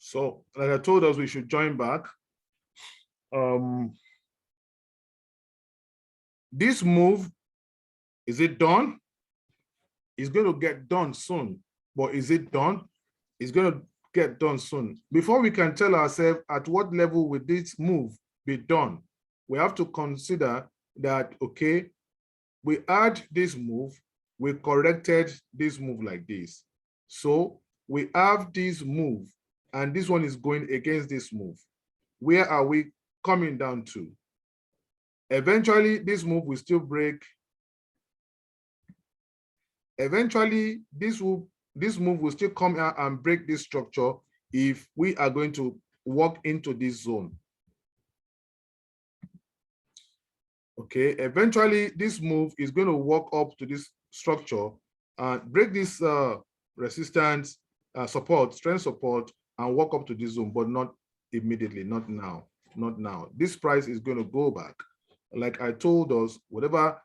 So like I told us, we should join back. This move, is it done? It's going to get done soon. But is it done? It's going to get done soon. Before we can tell ourselves at what level will this move be done, we have to consider that, okay, we add this move, we corrected this move like this. So we have this move, and this one is going against this move. Where are we coming down to? Eventually, this move will still break. Eventually, this move will still come out and break this structure if we are going to walk into this zone. Okay, eventually this move is going to walk up to this structure and break this resistance, support, strength support, and walk up to this zone, but not immediately, not now, not now. This price is going to go back. Like I told us, whatever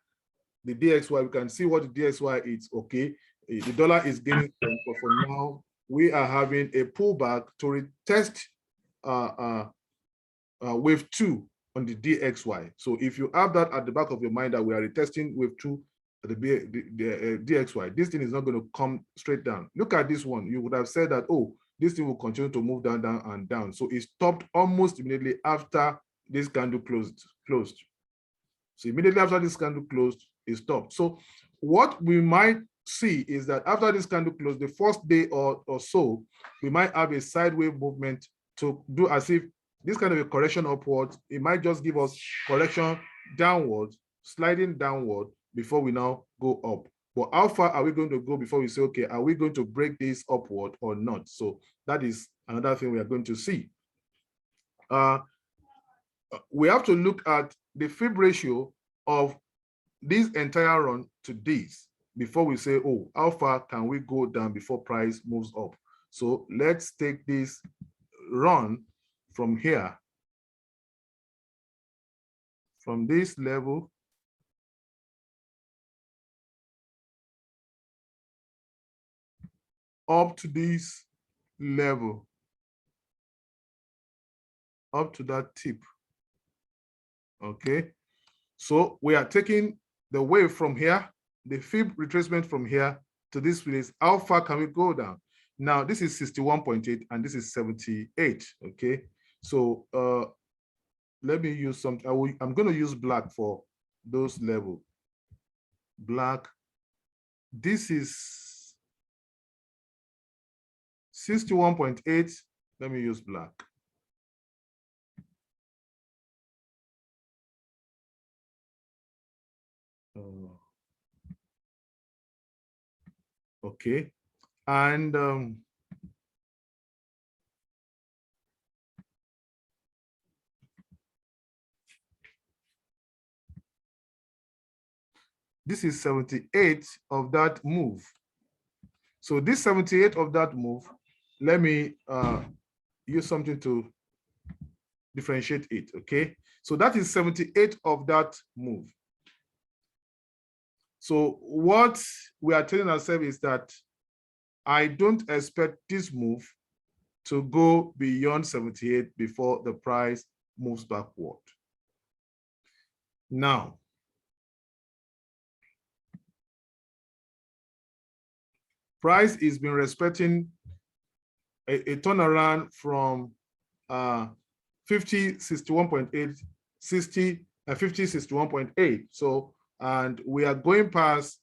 the DXY, we can see what the DXY is, okay? The dollar is gaining strength, but for now, we are having a pullback to retest wave 2 on the DXY. So if you have that at the back of your mind that we are retesting wave 2 at the DXY, this thing is not going to come straight down. Look at this one. You would have said that, oh, this thing will continue to move down, down, and down. So it stopped almost immediately after this candle closed. So immediately after this candle closed, it stopped. So what we might see is that after this candle closed, the first day or so, we might have a sideways movement to do as if this kind of a correction upwards. It might just give us correction downwards, sliding downward before we now go up. But how far are we going to go before we say, okay, are we going to break this upward or not? So that is another thing we are going to see. We have to look at the fib ratio of this entire run to this before we say, oh, how far can we go down before price moves up? So let's take this run from here, from this level up to this level, up to that tip. Okay, so we are taking the wave from here, the fib retracement from here to this place. How far can we go down? Now this is 61.8 and this is 78. Okay, so let me use some. I'm going to use black for those levels. Black. This is 61.8. Let me use black. Okay, and this is 78 of that move. So this 78 of that move, let me use something to differentiate it, okay? So that is 78 of that move. So what we are telling ourselves is that I don't expect this move to go beyond 78 before the price moves backward. Now, price has been respecting a turnaround from 50, 61.8, 60, 50, 61.8. So, and we are going past,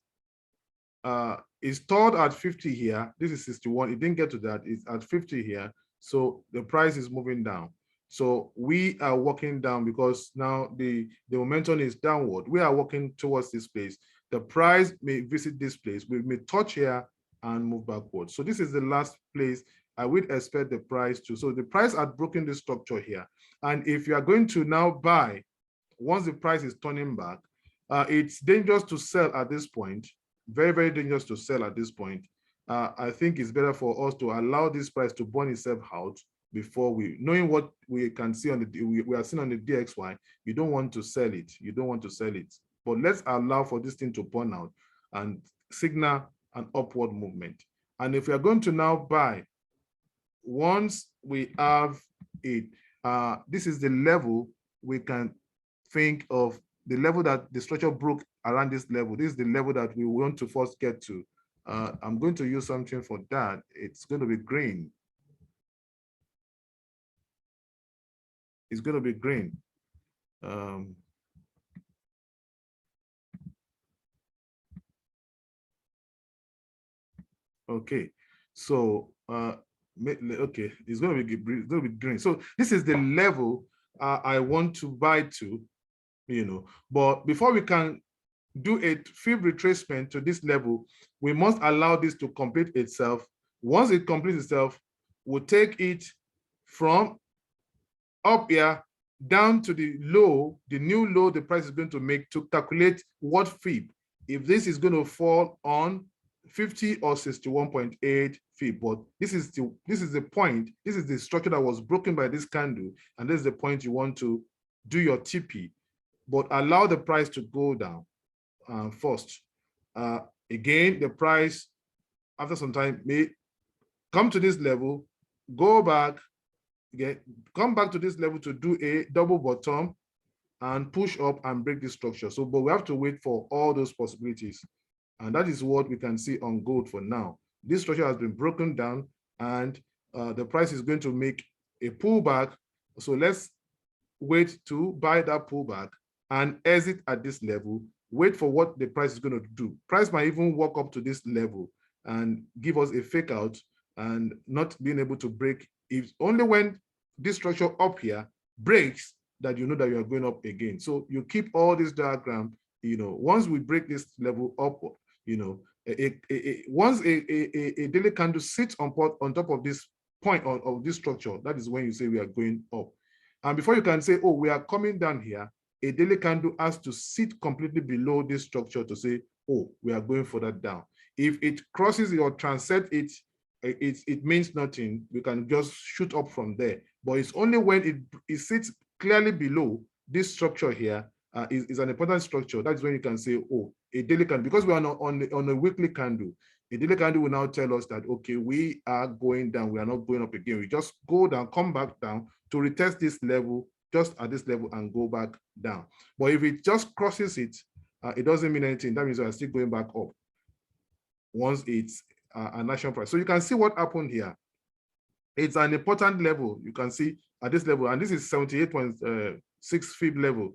it's stored at 50 here. This is 61. It didn't get to that. It's at 50 here. So the price is moving down. So we are walking down because now the momentum is downward. We are walking towards this place. The price may visit this place. We may touch here and move backwards. So this is the last place I would expect the price to. So the price had broken the structure here. And if you are going to now buy, once the price is turning back, it's dangerous to sell at this point. Very, very dangerous to sell at this point. I think it's better for us to allow this price to burn itself out before we, knowing what we can see on the, we are seeing on the DXY, you don't want to sell it. You don't want to sell it. But let's allow for this thing to burn out and signal an upward movement. And if we are going to now buy, once we have it, this is the level we can think of, the level that the structure broke around this level. This is the level that we want to first get to. I'm going to use something for that. It's going to be green. It's going to be green. Okay, so okay, it's going to be green. So this is the level I want to buy to, you know. But before we can do a fib retracement to this level, we must allow this to complete itself. Once it completes itself, we'll take it from up here down to the low, the new low the price is going to make, to calculate what fib. If this is going to fall on 50 or 61.8 fib, but this is the point, this is the structure that was broken by this candle, and this is the point you want to do your TP, but allow the price to go down first. Again, the price after some time may come to this level, go back, come back to this level to do a double bottom and push up and break the structure. So, but we have to wait for all those possibilities. And that is what we can see on gold for now. This structure has been broken down, and the price is going to make a pullback. So let's wait to buy that pullback and exit at this level. Wait for what the price is going to do. Price might even walk up to this level and give us a fake out and not being able to break. If only when this structure up here breaks that you know that you are going up again. So you keep all this diagram, you know, once we break this level up, you know, once a daily candle sits on top of this point of this structure, that is when you say we are going up. And before you can say, oh, we are coming down here, a daily candle has to sit completely below this structure to say, oh, we are going further down. If it crosses or transcends it, it means nothing. We can just shoot up from there. But it's only when it sits clearly below this structure here, is an important structure. That's when you can say, oh, a daily candle, because we are on a weekly candle, a daily candle will now tell us that, okay, we are going down, we are not going up again. We just go down, come back down to retest this level, just at this level, and go back down. But if it just crosses it, it doesn't mean anything. That means we are still going back up once it's a national price. So you can see what happened here. It's an important level. You can see at this level, and this is 78.6 fib level,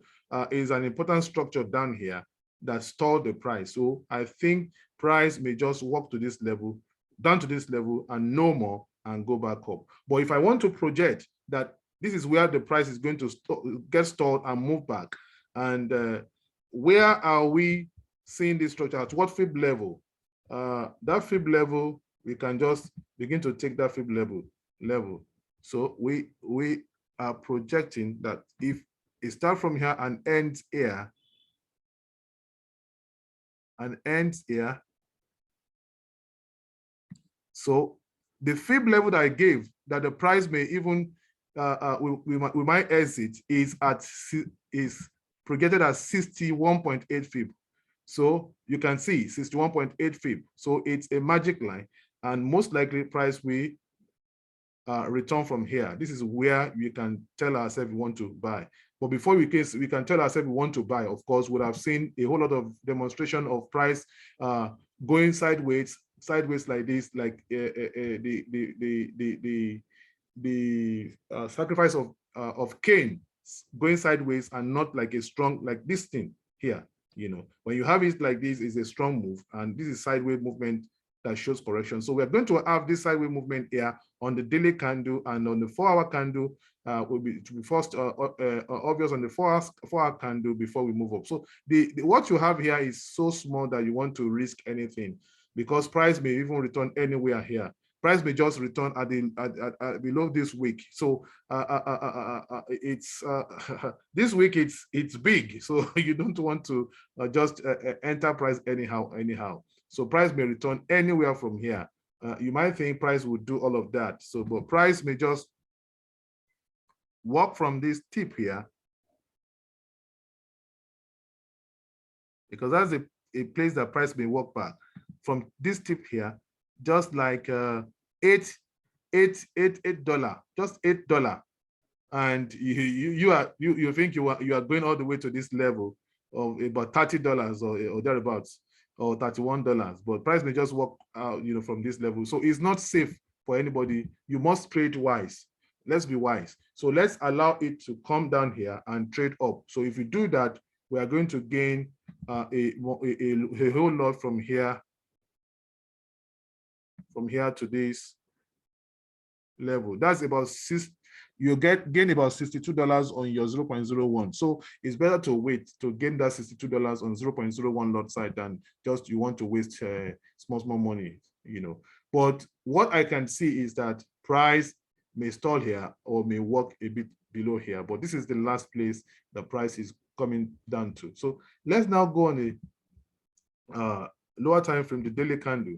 is an important structure down here that stalled the price. So I think price may just walk to this level, down to this level, and no more, and go back up. But if I want to project that this is where the price is going to get stalled and move back, and where are we seeing this structure, at what fib level? That fib level, we can just begin to take that fib level. So we are projecting that if it starts from here and ends here, so the fib level that I gave, that the price may even we might exit, is projected at 61.8 fib. So you can see 61.8 fib. So it's a magic line, and most likely price will return from here. This is where we can tell ourselves we want to buy. But before we can tell ourselves we want to buy, of course, we'll have seen a whole lot of demonstration of price going sideways like this, like the sacrifice of Cain going sideways, and not like a strong, like this thing here. You know, when you have it like this, is a strong move, and this is sideways movement that shows correction. So we're going to have this sideways movement here on the daily candle, and on the 4-hour candle will be to be first obvious on the 4-hour candle before we move up. So what you have here is so small that you want to risk anything, because price may even return anywhere here. Price may just return at below this week. So it's this week it's big. So you don't want to just enter price anyhow. So price may return anywhere from here. You might think price would do all of that. So, but price may just walk from this tip here, because that's a place that price may walk back from this tip here, just like 8 $8, just $8, and you think you are going all the way to this level of about $30 or thereabouts, or $31, but price may just work out, from this level. So it's not safe for anybody. You must trade wise. Let's be wise. So let's allow it to come down here and trade up. So if you do that, we are going to gain a whole lot from here to this level. That's about you gain about $62 on your 0.01. So it's better to wait to gain that $62 on 0.01 lot side than just you want to waste small money, But what I can see is that price may stall here or may work a bit below here, but this is the last place the price is coming down to. So let's now go on a lower time frame, the daily candle.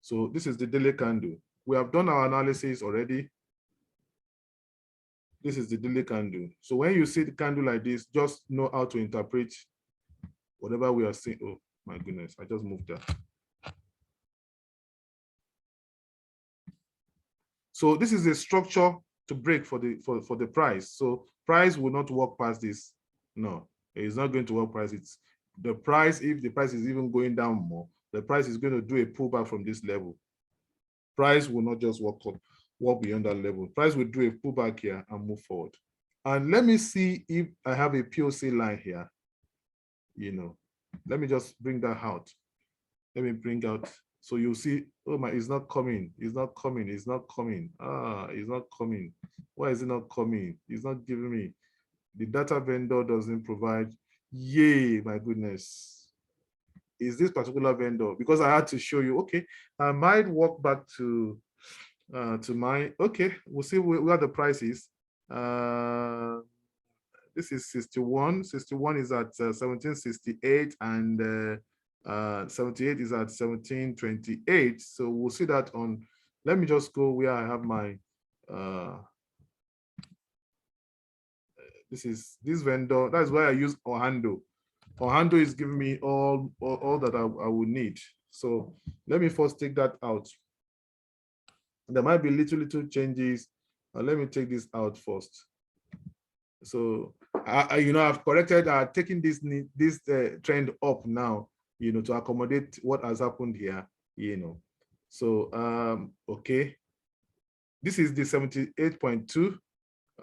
So this is the daily candle. We have done our analysis already. This is the daily candle. So when you see the candle like this, just know how to interpret whatever we are seeing. Oh my goodness, I just moved that. So this is a structure to break for the price. So price will not walk past this. No, it's not going to walk past it. The price, if the price is even going down more, the price is going to do a pullback from this level. Price will not just walk beyond that level. Price will do a pullback here and move forward. And let me see if I have a POC line here. Let me just bring that out. Let me bring out. So you'll see, oh my, it's not coming. It's not coming. It's not coming. It's not coming. Why is it not coming? It's not giving me. The data vendor doesn't provide. Yay, my goodness. Is this particular vendor? Because I had to show you, okay, I might walk back to my, okay, we'll see where the price is. This is 61. 61 is at 1768, and 78 is at 1728. So we'll see that on, let me just go where I have my, this vendor. That's why I use Ohando. Ohando is giving me all that I would need. So let me first take that out. There might be little changes. Let me take this out first. So I've corrected, taking this trend up now, to accommodate what has happened here, So okay, this is the 78.2,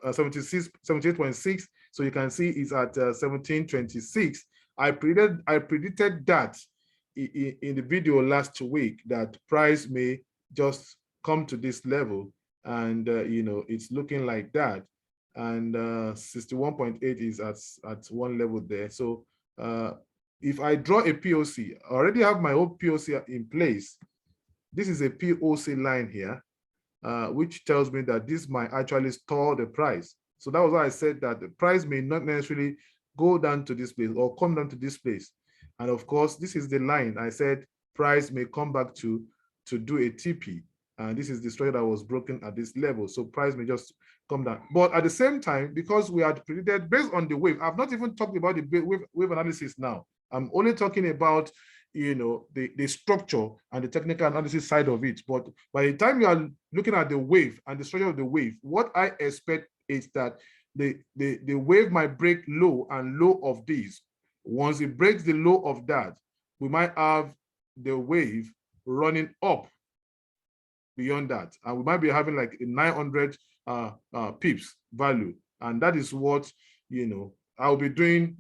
78.6. So you can see it's at 1726. I predicted that in the video last week that price may just come to this level, and it's looking like that. And 61.8 is at one level there. So if I draw a POC, I already have my own POC in place. This is a POC line here, which tells me that this might actually stall the price. So that was why I said that the price may not necessarily go down to this place or come down to this place. And of course, this is the line I said price may come back to do a TP. And this is the structure that was broken at this level. So price may just come down. But at the same time, because we had predicted based on the wave, I've not even talked about the wave analysis now. I'm only talking about the structure and the technical analysis side of it. But by the time you are looking at the wave and the structure of the wave, what I expect is that the wave might break low and low of these. Once it breaks the low of that, we might have the wave running up beyond that, and we might be having like a 900 pips value, and that is what I'll be doing.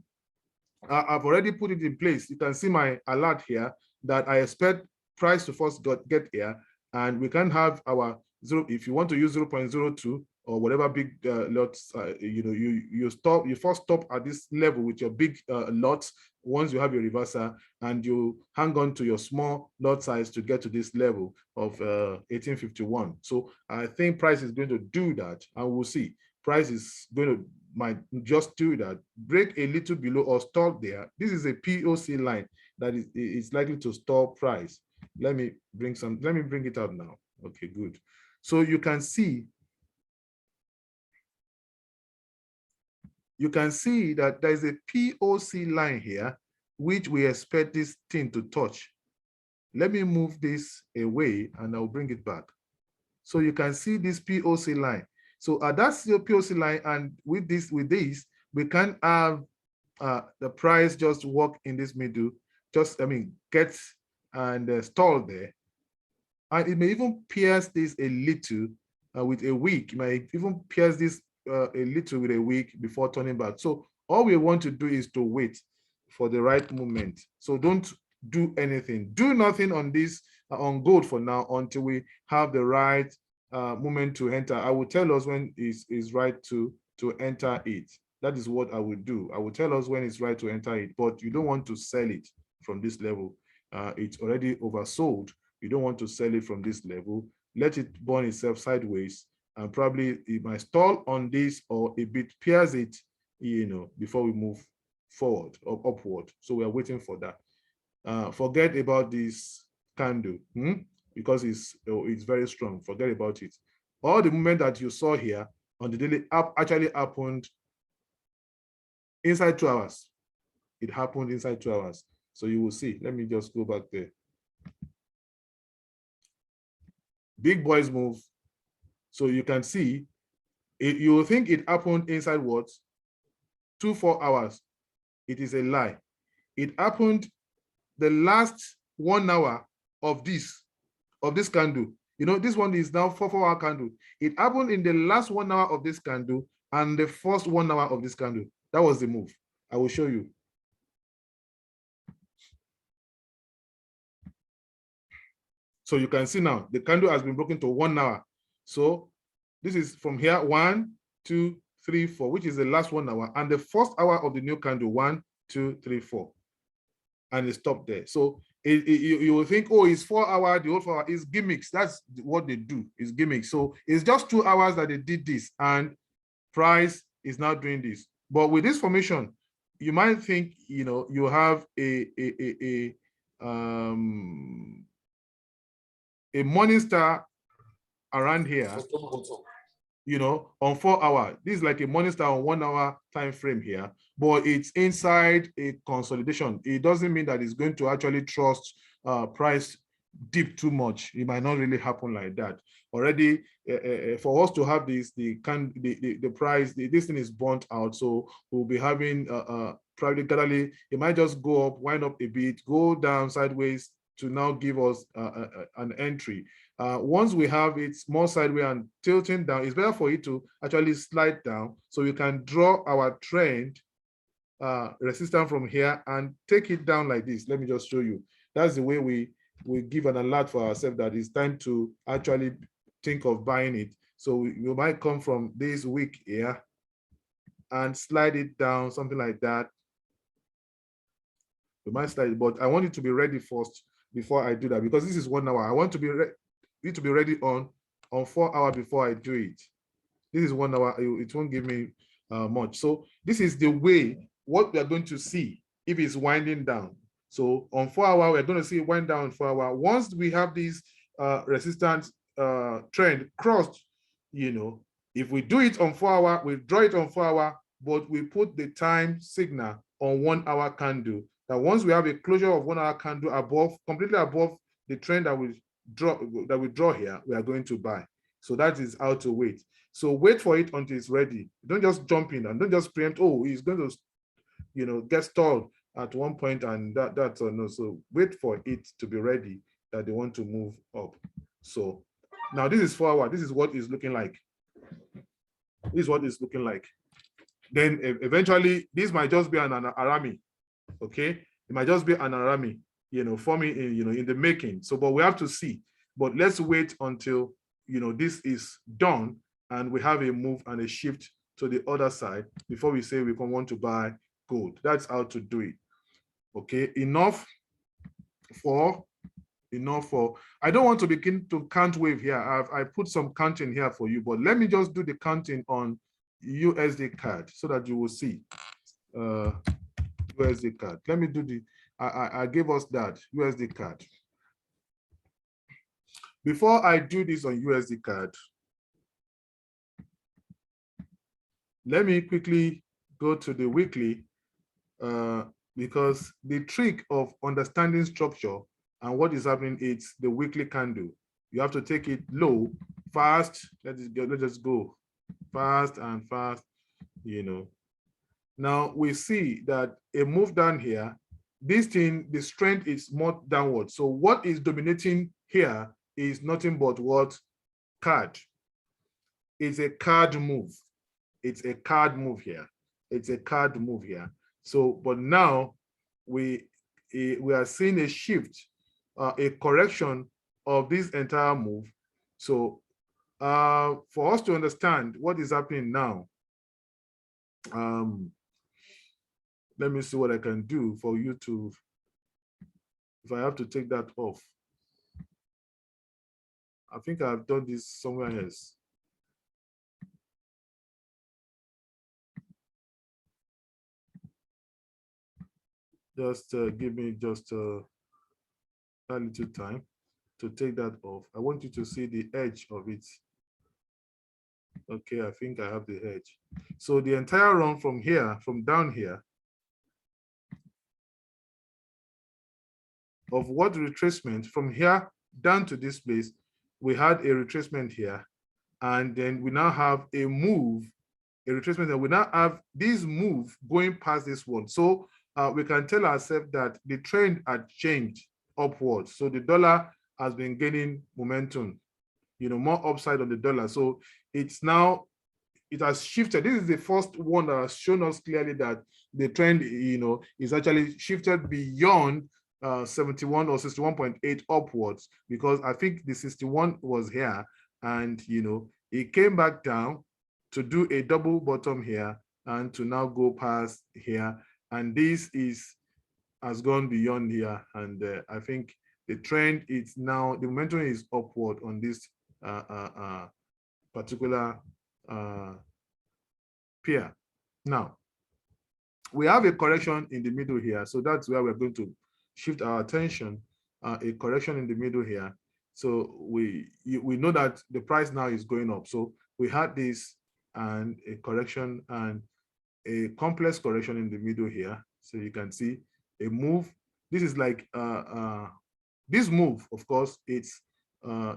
I've already put it in place. You can see my alert here that I expect price to first get here, and we can have our zero. If you want to use 0.02 or whatever big lots, you first stop at this level with your big lots. Once you have your reversal, and you hang on to your small lot size to get to this level of 1851. So I think price is going to do that, and we'll see. Price is going to might just do that, break a little below or stall there. This is a POC line that is likely to stall price. Let me bring it out now. Okay, good. So you can see that there is a POC line here, which we expect this thing to touch. Let me move this away and I'll bring it back. So you can see this POC line. So that's your POC line, and with this, we can have the price just walk in this middle, just get and stall there, and it may even pierce this a little with a week. It might even pierce this a little with a week before turning back. So all we want to do is to wait for the right moment. So don't do anything. Do nothing on this on gold for now until we have the right moment to enter. I will tell us when is right to enter it. That is what I will do. I will tell us when it's right to enter it, but you don't want to sell it from this level. It's already oversold. You don't want to sell it from this level. Let it burn itself sideways, and probably it might stall on this or a bit pierce it, before we move forward or upward. So we are waiting for that. Forget about this candle because it's very strong. Forget about it. All the movement that you saw here on the daily app actually happened inside 2 hours. It happened inside 2 hours. So you will see. Let me just go back there. Big boys move. So you can see it. You will think it happened inside what? 4 hours. It is a lie. It happened the last 1 hour of this candle. This one is now 4-hour candle. It happened in the last 1 hour of this candle and the first 1 hour of this candle. That was the move. I will show you. So you can see now the candle has been broken to 1 hour. So this is from here 1, 2, 3, 4, which is the last 1 hour, and the first hour of the new candle 1, 2, 3, 4, and it stopped there. So you will think, oh, it's 4 hours. The whole 4 hours is gimmicks. That's what they do. Is gimmicks. So it's just 2 hours that they did this, and price is now doing this. But with this formation, you might think you have a morning star around here, on 4 hours. This is like a morning star on 1 hour time frame here, but it's inside a consolidation. It doesn't mean that it's going to actually trust price dip too much. It might not really happen like that. Already, for us to have this, the price, this thing is burnt out. So we'll be having probably gradually, it might just go up, wind up a bit, go down sideways to now give us an entry. Once we have it more sideways and tilting down, it's better for it to actually slide down so we can draw our trend resistance from here and take it down like this. Let me just show you. That's the way we give an alert for ourselves that it's time to actually think of buying it. So we might come from this wick here and slide it down, something like that. We might slide it, but I want it to be ready first before I do that, because this is 1 hour. I want to be it to be ready on 4 hours before I do it. This is 1 hour. It won't give me much. So this is the way what we are going to see if it's winding down. So on 4 hours, we're going to see it wind down on 4 hours. Once we have this resistance trend crossed, if we do it on 4 hours, we draw it on 4 hours, but we put the time signal on 1 hour candle. That once we have a closure of 1 hour candle above, completely above the trend that we draw here, we are going to buy. So that is how to wait. So wait for it until it's ready. Don't just jump in and don't just preempt, oh, it's going to, get stalled at one point and that's or no. So wait for it to be ready that they want to move up. So now this is 4 hours. This is what it's looking like. This is what it's looking like. Then eventually this might just be an arami. Okay, it might just be an arami, forming in the making. So, but we have to see. But let's wait until this is done and we have a move and a shift to the other side before we say we can want to buy gold. That's how to do it. Okay, enough for. I don't want to begin to count wave here. I put some counting here for you, but let me just do the counting on USD card so that you will see. USD card. Let me do I gave us that USD card. Before I do this on USD card, let me quickly go to the weekly because the trick of understanding structure and what is happening is the weekly candle. you have to take it low, fast. Let us go fast and fast, you know. Now we see that a move down here, this thing, the strength is more downward. So what is dominating here is nothing but what? Card. It's a card move. It's a card move here. It's a card move here. So, but now we are seeing a shift, a correction of this entire move. So for us to understand what is happening now, let me see what I can do for you to, if I have to take that off. I think I've done this somewhere else. Just give me just a little time to take that off. I want you to see the edge of it. Okay, I think I have the edge. So the entire run from here, from down here, of what retracement from here down to this place, we had a retracement here, and then we now have a move, a retracement, and we now have this move going past this one. So we can tell ourselves that the trend had changed upwards. So the dollar has been gaining momentum, you know, more upside on the dollar. So it's now, it has shifted. This is the first one that has shown us clearly that the trend, you know, is actually shifted beyond 71 or 61.8 upwards, because I think the 61 was here, and you know, it came back down to do a double bottom here and to now go past here, and this has gone beyond here, and I think the trend is now, the momentum is upward on this particular pair. Now we have a correction in the middle here, so that's where we're going to shift our attention, a correction in the middle here. So we know that the price now is going up. So we had this and a correction and a complex correction in the middle here. So you can see a move. This is like this move, of course, it's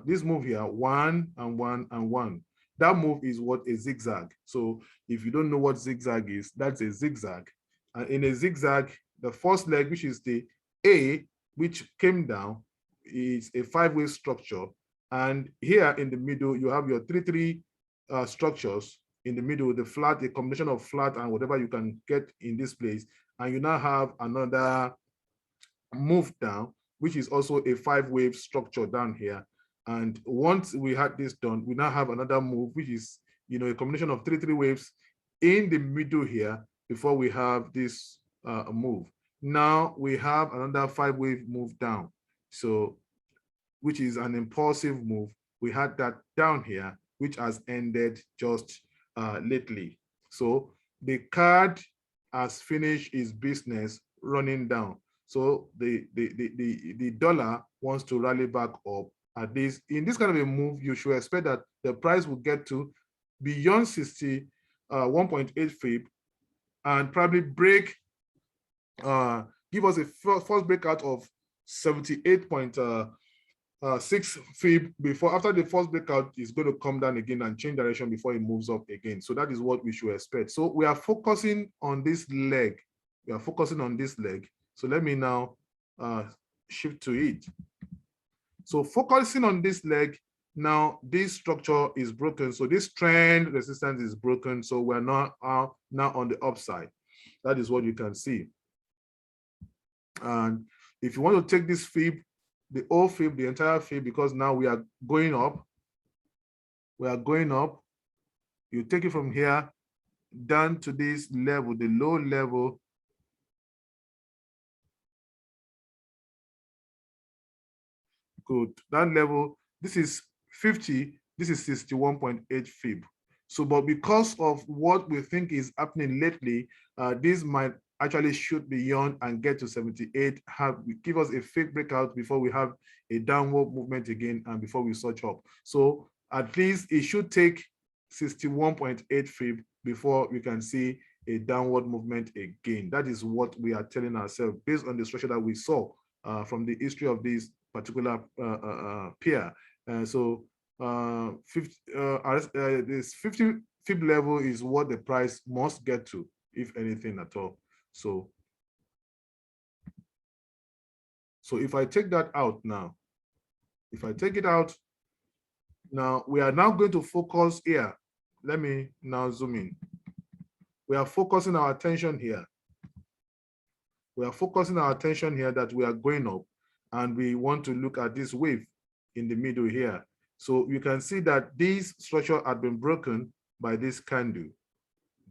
this move here, 1 and 1 and 1. That move is what? A zigzag. So if you don't know what zigzag is, that's a zigzag. And in a zigzag, the first leg, which is the A, which came down, is a 5-way structure. And here in the middle, you have your 3-3 structures in the middle, the flat, a combination of flat and whatever you can get in this place. And you now have another move down, which is also a 5-wave structure down here. And once we had this done, we now have another move, which is, you know, a combination of 3-3 waves in the middle here before we have this move. Now we have another 5-wave move down, so which is an impulsive move. We had that down here, which has ended just lately. So the card has finished its business running down. So the dollar wants to rally back up. At least in this kind of a move, you should expect that the price will get to beyond 61.8 fib and probably break, give us a first breakout of 78.6 fib before, after the first breakout is going to come down again and change direction before it moves up again. So that is what we should expect. So we are focusing on this leg. We are focusing on this leg. So let me now shift to it. So focusing on this leg, now this structure is broken. So this trend resistance is broken. So we're now on the upside. That is what you can see. And if you want to take this fib, the whole fib, the entire fib, because now we are going up. We are going up. You take it from here down to this level, the low level. Good. That level, this is 50, this is 61.8 fib. So, but because of what we think is happening lately, this might actually shoot beyond and get to 78, give us a fake breakout before we have a downward movement again and before we surge up. So at least it should take 61.8 fib before we can see a downward movement again. That is what we are telling ourselves based on the structure that we saw from the history of this particular pair. This 50 fib level is what the price must get to, if anything at all. So if I take that out now, if I take it out, now we are now going to focus here. Let me now zoom in. We are focusing our attention here. We are focusing our attention here that we are going up, and we want to look at this wave in the middle here. So you can see that this structure had been broken by this candle.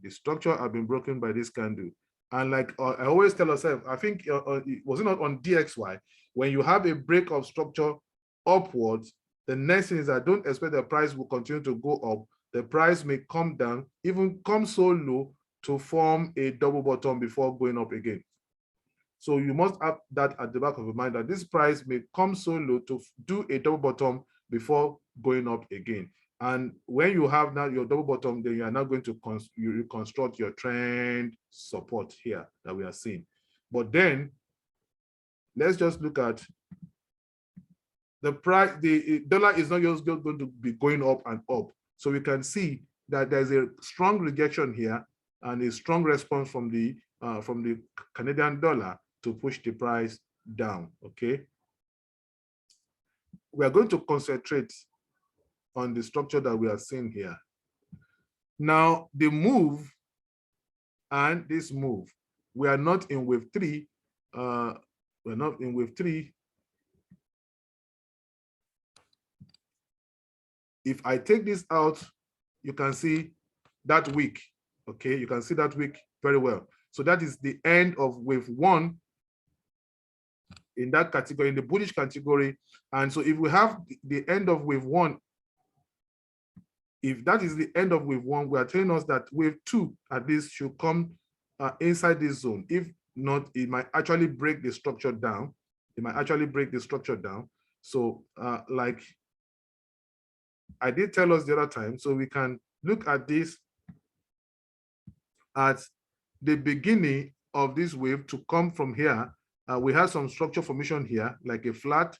The structure had been broken by this candle. And like I always tell ourselves, I think it was not on DXY, when you have a break of structure upwards, the next thing is that don't expect the price will continue to go up. The price may come down, even come so low to form a double bottom before going up again. So you must have that at the back of your mind, that this price may come so low to do a double bottom before going up again. And when you have now your double bottom, then you are now going to reconstruct your trend support here that we are seeing. But then let's just look at the price. The dollar is not just going to be going up and up. So we can see that there's a strong rejection here and a strong response from the Canadian dollar to push the price down. Okay. We are going to concentrate on the structure that we are seeing here. Now, the move and this move, we are not in wave 3. We're not in wave 3. If I take this out, you can see that wick. Okay, you can see that wick very well. So that is the end of wave 1 in that category, in the bullish category. And so if we have the end of wave 1, if that is the end of wave 1, we are telling us that wave 2 at least should come inside this zone. If not, it might actually break the structure down. It might actually break the structure down. So like I did tell us the other time, so we can look at this at the beginning of this wave to come from here. We have some structure formation here, like a flat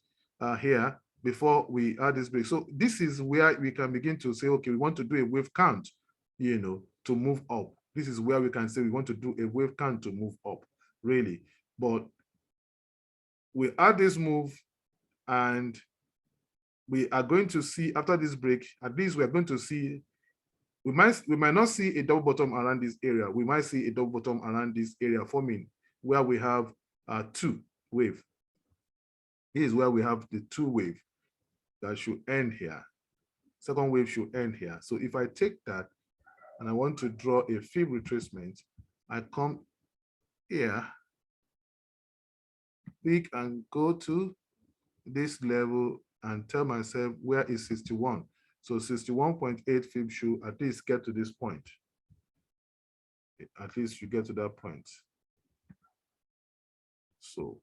here, before we add this break. So this is where we can begin to say, okay, we want to do a wave count, you know, to move up. This is where we can say we want to do a wave count to move up, really. But we add this move, and we are going to see after this break, at least we are going to see, we might not see a double bottom around this area. We might see a double bottom around this area forming where we have 2 wave. This is where we have the 2 wave that should end here. Second wave should end here. So if I take that and I want to draw a fib retracement, I come here, pick and go to this level and tell myself where is 61. So 61.8 fib should at least get to this point. At least you get to that point. So,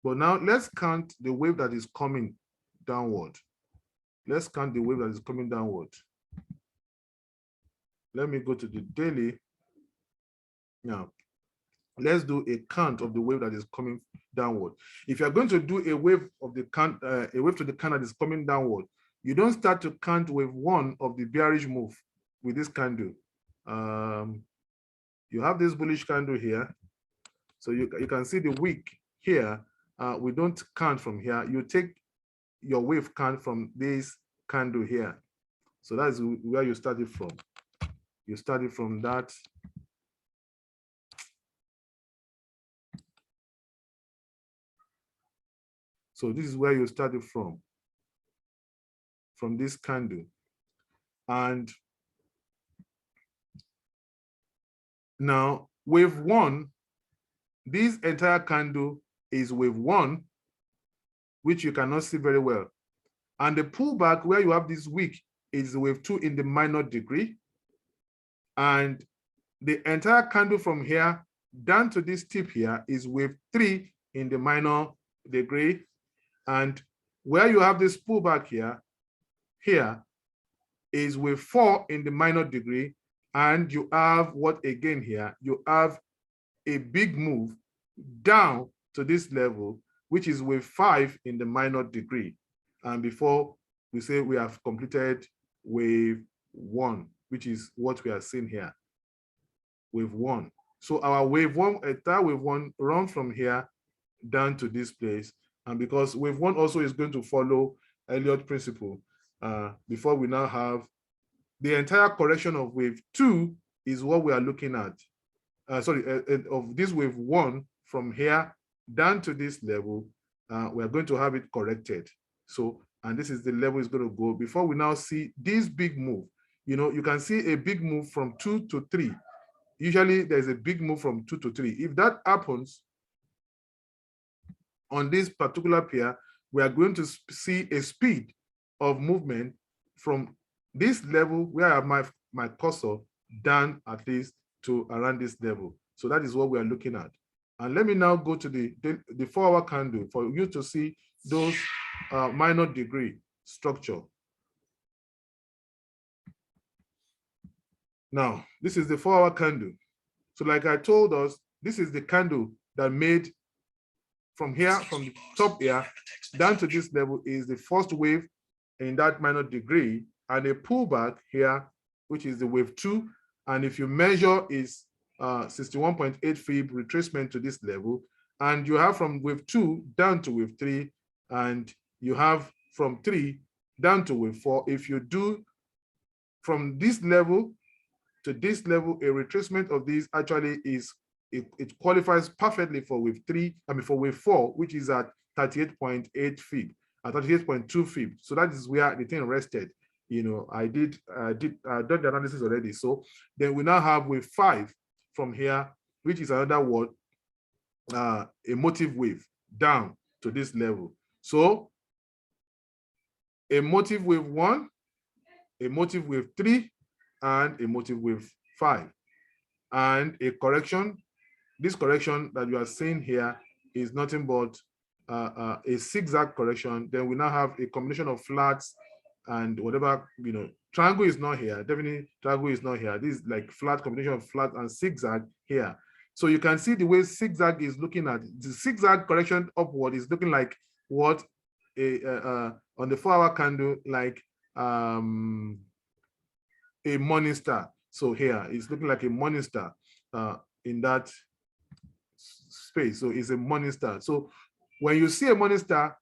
but now let's count the wave that is coming downward. Let's count the wave that is coming downward. Let me go to the daily. Now, let's do a count of the wave that is coming downward. If you're going to do a wave of the count, a wave to the count that is coming downward, you don't start to count wave 1 of the bearish move with this candle. You have this bullish candle here. So you can see the wick here. We don't count from here. You take your wave count from this candle here. So that's where you started from. You started from that. So this is where you started from this candle. And now wave 1, this entire candle is wave 1, which you cannot see very well. And the pullback where you have this wick is wave 2 in the minor degree. And the entire candle from here down to this tip here is wave 3 in the minor degree. And where you have this pullback here is wave 4 in the minor degree. And you have what again here? You have a big move down to this level, which is wave 5 in the minor degree. and before we say we have completed wave 1, which is what we are seeing here, wave 1. So our wave 1, entire wave 1 runs from here down to this place, and because wave 1 also is going to follow Elliott principle, before we now have the entire correction of wave 2 is what we are looking at. Of this wave 1 from here down to this level, we are going to have it corrected. So, and this is the level it's going to go before we now see this big move. You know, you can see a big move from 2 to 3. Usually there's a big move from 2 to 3. If that happens on this particular pair, we are going to see a speed of movement from this level where I have my cursor down at least to around this level. So that is what we are looking at. And let me now go to the 4-hour candle for you to see those minor degree structure. Now, this is the 4-hour candle. So like I told us, this is the candle that made from here, from the top here, down to this level is the first wave in that minor degree, and a pullback here, which is the wave 2. And if you measure is 61.8 fib retracement to this level, and you have from wave 2 down to wave 3, and you have from 3 down to wave 4. If you do from this level to this level, a retracement of this actually is, it qualifies perfectly for wave 3, for wave 4, which is at 38.8 fib, at 38.2 fib. So that is where the thing rested. You know, I've done the analysis already. So then we now have wave 5 from here, which is another word, a motive wave down to this level. So a motive wave 1, a motive wave 3, and a motive wave 5, and a correction. This correction that you are seeing here is nothing but a zigzag correction. Then we now have a combination of flats and whatever, you know, triangle is not here. Definitely triangle is not here. This is like flat, combination of flat and zigzag here. So you can see the way zigzag is looking at the zigzag correction upward is looking like what on the 4-hour candle, like a morning star. So here it's looking like a morning star in that space. So it's a morning star. So when you see a morning star,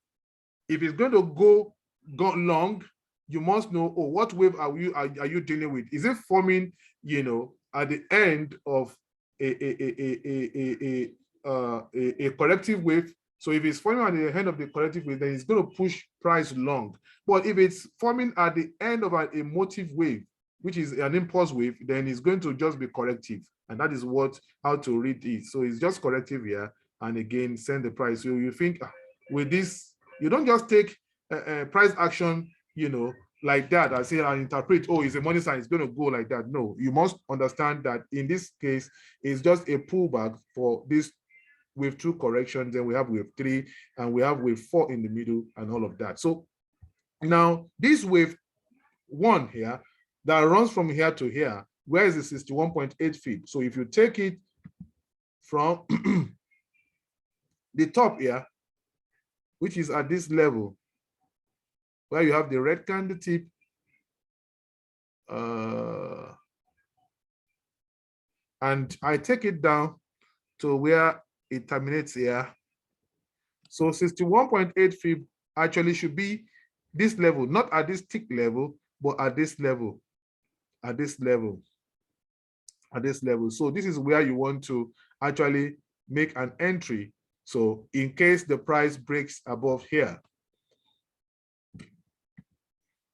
if it's going to go long, you must know, oh, what wave are you dealing with? Is it forming, you know, at the end of a corrective wave? So if it's forming at the end of the corrective wave, then it's going to push price long. But if it's forming at the end of a motive wave, which is an impulse wave, then it's going to just be corrective. And that is how to read it. So it's just corrective here, and again, send the price. So you think with this, you don't just take price action, you know, like that. I say, I interpret, oh, it's a money sign, it's going to go like that. No, you must understand that in this case, it's just a pullback for this wave 2 corrections. Then we have wave 3, and we have wave 4 in the middle, and all of that. So now this wave 1 here that runs from here to here, where is the 61.8 fib? So if you take it from the top here, which is at this level, where you have the red candle tip, and I take it down to where it terminates here. So 61.8 fib actually should be this level, not at this tick level, but at this level, at this level, at this level. So this is where you want to actually make an entry. So in case the price breaks above here,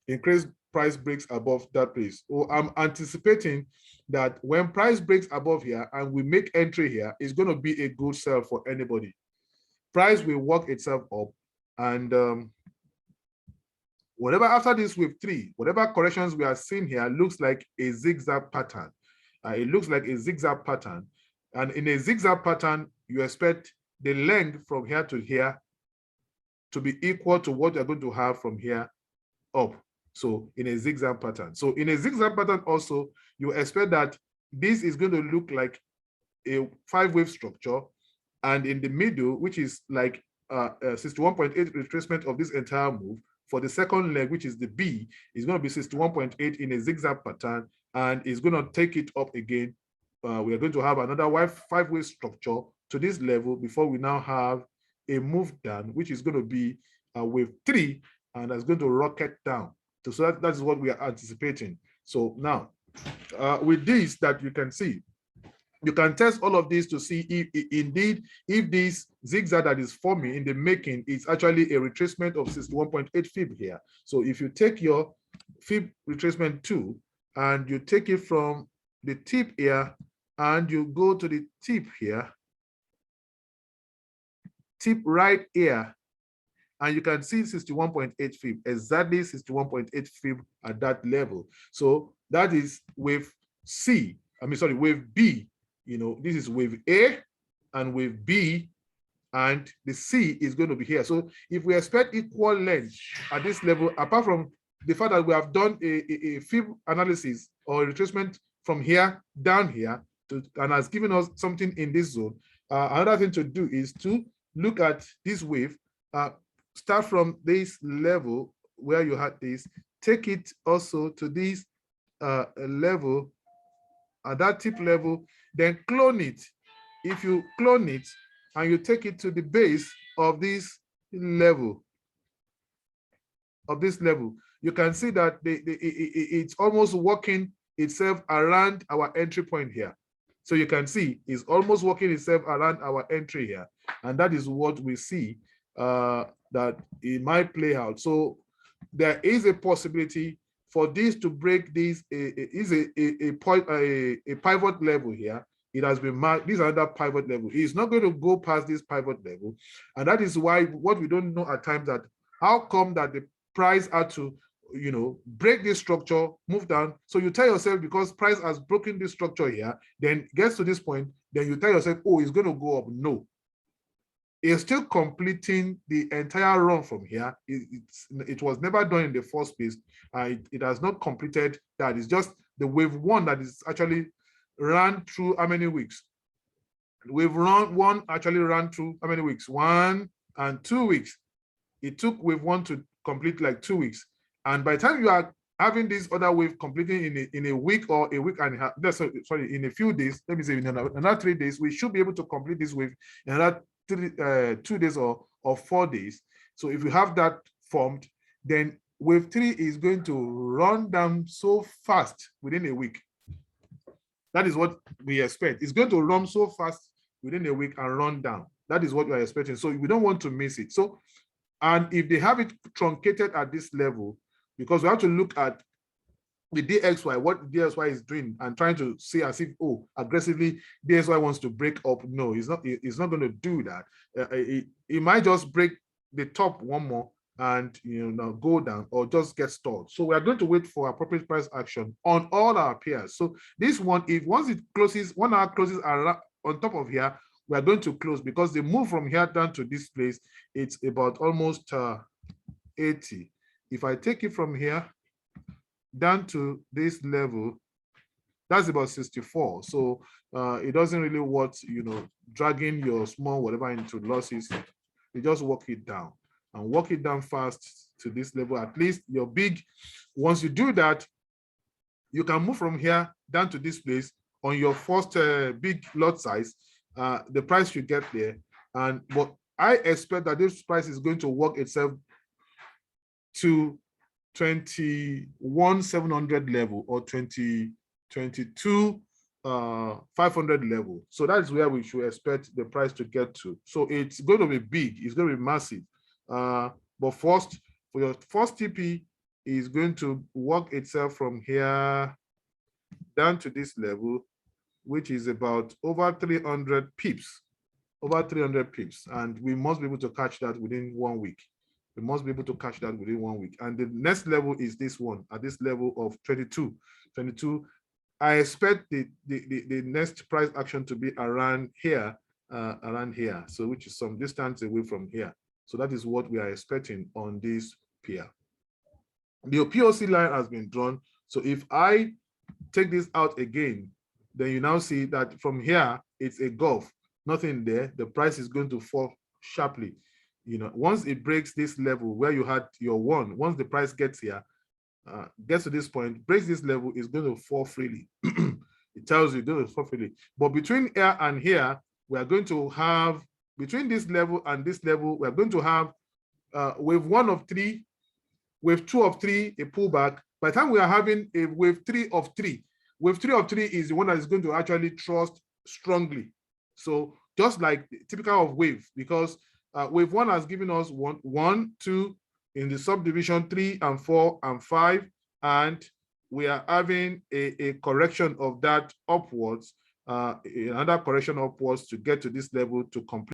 in case price breaks above that place. Oh, I'm anticipating that when price breaks above here and we make entry here, it's going to be a good sell for anybody. Price will work itself up, and whatever after this wave 3, whatever corrections we are seeing here looks like a zigzag pattern. It looks like a zigzag pattern, and in a zigzag pattern, you expect the length from here to here to be equal to what you're going to have from here up. So in a zigzag pattern. So in a zigzag pattern also, you expect that this is going to look like a 5-wave structure, and in the middle, which is like 61.8 retracement of this entire move, for the second leg, which is the B, is going to be 61.8 in a zigzag pattern, and it's going to take it up again. We are going to have another five-way structure to this level before we now have a move down, which is going to be wave 3, and that's going to rocket down. So that is what we are anticipating. So now, with this that you can see, you can test all of these to see if indeed, if this zigzag that is forming in the making is actually a retracement of 61.8 fib here. So if you take your fib retracement 2 and you take it from the tip here and you go to the tip here, tip right here, and you can see 61.8 fib, exactly 61.8 fib at that level. So that is wave C, wave B. You know, this is wave A and wave B, and the C is going to be here. So if we expect equal length at this level, apart from the fact that we have done a fib analysis or retracement from here down here, and has given us something in this zone, another thing to do is to look at this wave, start from this level where you had this, take it also to this level, at that tip level, then clone it. If you clone it and you take it to the base of this level, you can see that it's almost working itself around our entry point here. So you can see it's almost working itself around our entry here. And that is what we see that it might play out. So there is a possibility for this to break this is a pivot level here. It has been marked. This is another pivot level. It's not going to go past this pivot level, and that is why what we don't know at times that how come that the price had to, you know, break this structure, move down. So you tell yourself because price has broken this structure here, then gets to this point, then you tell yourself, oh, it's going to go up. No. It's still completing the entire run from here. It was never done in the first place. It has not completed that. It's just the wave 1 that is actually ran through how many weeks? Wave 1 actually ran through how many weeks? 1 and 2 weeks. It took wave 1 to complete like 2 weeks. And by the time you are having this other wave completing in a week or a week and a half, sorry, in a few days, let me say in another 3 days, we should be able to complete this wave in another 2 days or 4 days. So if you have that formed, then wave 3 is going to run down so fast within a week. That is what we expect. It's going to run so fast within a week and run down. That is what we are expecting. So we don't want to miss it. So, and if they have it truncated at this level, because we have to look at the DXY, what DXY is doing, and trying to see as if, oh, aggressively DXY wants to break up. No, it's not. It's not going to do that. It might just break the top one more and, you know, go down or just get stalled. So we are going to wait for appropriate price action on all our pairs. So this one, if once it closes, 1 hour closes around on top of here, we are going to close because the move from here down to this place, it's about almost 80. If I take it from here down to this level, that's about 64. So it doesn't really worth, you know, dragging your small whatever into losses. You just walk it down and walk it down fast to this level. At least your big, once you do that, you can move from here down to this place on your first big lot size. The price should get there. But I expect that this price is going to work itself to 21,700 level or 22,500 level. So that's where we should expect the price to get to. So it's going to be big, it's going to be massive. But first, for your first TP, is going to work itself from here down to this level, which is about over 300 pips, and we must be able to catch that within 1 week. We must be able to catch that within 1 week. And the next level is this one, at this level of 22. I expect the next price action to be around here, so which is some distance away from here. So that is what we are expecting on this pair. The POC line has been drawn. So if I take this out again, then you now see that from here, it's a gulf, nothing there. The price is going to fall sharply. once it breaks this level where you had your one, once the price gets here, gets to this point, breaks this level, is going to fall freely. It tells you it's going to fall freely. But between here and here, we are going to have, between this level and this level, we are going to have wave 1 of 3, wave 2 of 3, a pullback. By the time we are having a wave 3 of 3, wave 3 of 3 is the one that is going to actually trust strongly. So just like typical of wave, because wave 1 has given us 1, 2 in the subdivision, 3 and 4 and 5, and we are having a correction of that upwards, another correction upwards to get to this level to complete